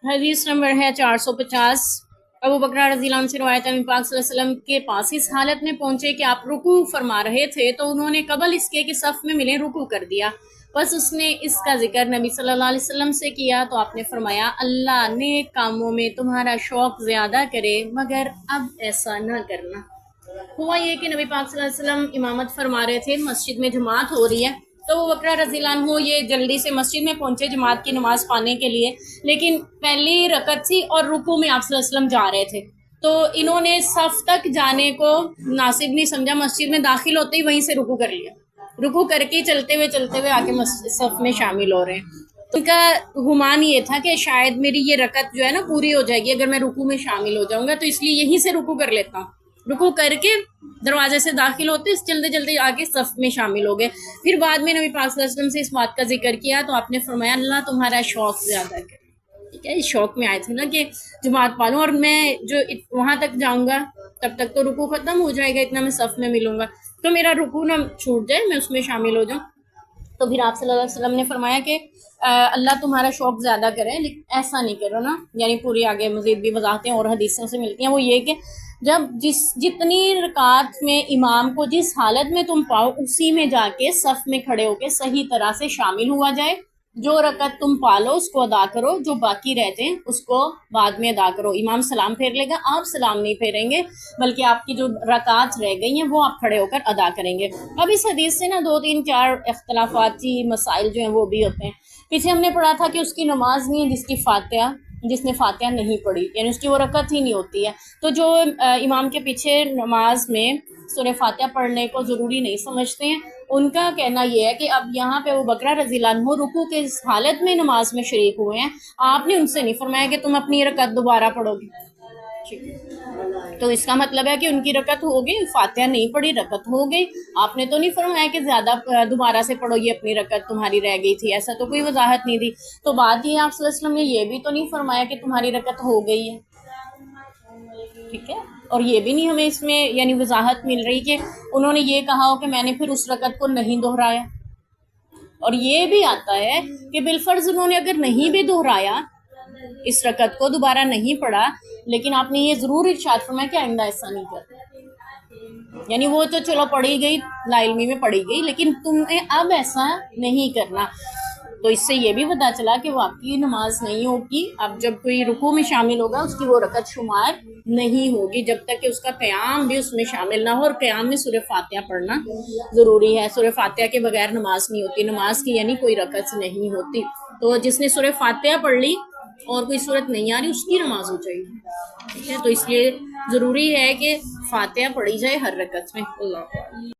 حدیث نمبر ہے 450۔ ابو بکر رضی اللہ عنہ سے روایت ہے، نبی پاک صلی اللہ علیہ وسلم کے پاس اس حالت میں پہنچے کہ آپ رکوع فرما رہے تھے تو انہوں نے قبل اس کے کہ صف میں ملیں رکوع کر دیا۔ بس اس نے اس کا ذکر نبی صلی اللہ علیہ وسلم سے کیا تو آپ نے فرمایا اللہ نیک کاموں میں تمہارا شوق زیادہ کرے مگر اب ایسا نہ کرنا۔ ہوا یہ کہ نبی پاک صلی اللہ علیہ وسلم امامت فرما رہے تھے، مسجد میں جماعت ہو رہی ہے تو وہ بکرا رضی اللہ عنہ یہ جلدی سے مسجد میں پہنچے جماعت کی نماز پانے کے لیے، لیکن پہلی رکعت تھی اور رکوع میں آپ صلی اللہ علیہ وسلم جا رہے تھے تو انہوں نے صف تک جانے کو مناسب نہیں سمجھا، مسجد میں داخل ہوتے ہی وہیں سے رکوع کر لیا، رکوع کر کے چلتے ہوئے آ کے صف میں شامل ہو رہے ہیں۔ ان کا گمان یہ تھا کہ شاید میری یہ رکعت جو ہے نا پوری ہو جائے گی اگر میں رکوع میں شامل ہو جاؤں گا، تو اس لیے یہیں سے رکوع کر لیتا ہوں۔ رکوع کر کے دروازے سے داخل ہوتے جلدی جلدی آگے صف میں شامل ہو گئے۔ پھر بعد میں نبی پاک صلی اللہ علیہ وسلم سے اس بات کا ذکر کیا تو آپ نے فرمایا اللہ تمہارا شوق زیادہ کرے۔ ٹھیک ہے، اس شوق میں آئے تھے نا کہ جماعت پالوں اور میں جو وہاں تک جاؤں گا تب تک تو رکوع ختم ہو جائے گا، اتنا میں صف میں ملوں گا تو میرا رکوع نہ چھوٹ جائے، میں اس میں شامل ہو جاؤں۔ تو پھر آپ صلی اللہ علیہ وسلم نے فرمایا کہ اللہ تمہارا شوق زیادہ کرے، لیکن ایسا نہیں کرو نا، یعنی پوری آگے مزید بھی وضاحتیں اور حدیثوں سے ملتی ہیں، وہ یہ کہ جب جتنی رکعت میں امام کو جس حالت میں تم پاؤ اسی میں جا کے صف میں کھڑے ہو کے صحیح طرح سے شامل ہوا جائے، جو رکعت تم پالو اس کو ادا کرو، جو باقی رہتے ہیں اس کو بعد میں ادا کرو۔ امام سلام پھیر لے گا، آپ سلام نہیں پھیریں گے بلکہ آپ کی جو رکعت رہ گئی ہیں وہ آپ کھڑے ہو کر ادا کریں گے۔ اب اس حدیث سے نا 2-3-4 اختلافاتی مسائل جو ہیں وہ بھی ہوتے ہیں۔ پیچھے ہم نے پڑھا تھا کہ اس کی نماز نہیں ہے جس نے فاتحہ نہیں پڑھی، یعنی اس کی وہ رکعت ہی نہیں ہوتی ہے، تو جو امام کے پیچھے نماز میں سورہ فاتحہ پڑھنے کو ضروری نہیں سمجھتے ہیں، ان کا کہنا یہ ہے کہ اب یہاں پہ وہ بکرا رضی اللہ عنہ رکوع کے اس حالت میں نماز میں شریک ہوئے ہیں، آپ نے ان سے نہیں فرمایا کہ تم اپنی رکعت دوبارہ پڑھو گے، تو اس کا مطلب ہے کہ ان کی رکعت ہو گئی، فاتحہ نہیں پڑھی رکعت ہو گئی، آپ نے تو نہیں فرمایا کہ زیادہ دوبارہ سے پڑھو یہ اپنی رکعت تمہاری رہ گئی تھی، ایسا تو کوئی وضاحت نہیں دی۔ تو بات یہ آپ صلی اللہ علیہ وسلم نے یہ بھی تو نہیں فرمایا کہ تمہاری رکعت ہو گئی ہے، ٹھیک ہے، اور یہ بھی نہیں ہمیں اس میں یعنی وضاحت مل رہی کہ انہوں نے یہ کہا ہو کہ میں نے پھر اس رکعت کو نہیں دہرایا، اور یہ بھی آتا ہے کہ بالفرض انہوں نے اگر نہیں بھی دہرایا اس رکعت کو دوبارہ نہیں پڑھا، لیکن آپ نے یہ ضرور ارشاد فرمایا کہ آئندہ ایسا نہیں کرنا، یعنی وہ تو چلو پڑھی گئی لا علمی میں پڑھی گئی لیکن تمہیں اب ایسا نہیں کرنا۔ تو اس سے یہ بھی پتہ چلا کہ وہ آپ کی نماز نہیں ہوگی، اب جب کوئی رکوع میں شامل ہوگا اس کی وہ رکعت شمار نہیں ہوگی جب تک کہ اس کا قیام بھی اس میں شامل نہ ہو، اور قیام میں سورہ فاتحہ پڑھنا ضروری ہے، سورہ فاتحہ کے بغیر نماز نہیں ہوتی، نماز کی یعنی کوئی رکعت نہیں ہوتی۔ تو جس نے سورہ فاتحہ پڑھ لی اور کوئی صورت نہیں آ رہی اس کی نماز ہو جائے گی، ٹھیک ہے، تو اس لیے ضروری ہے کہ فاتحہ پڑھی جائے ہر رکعت میں۔ اللہ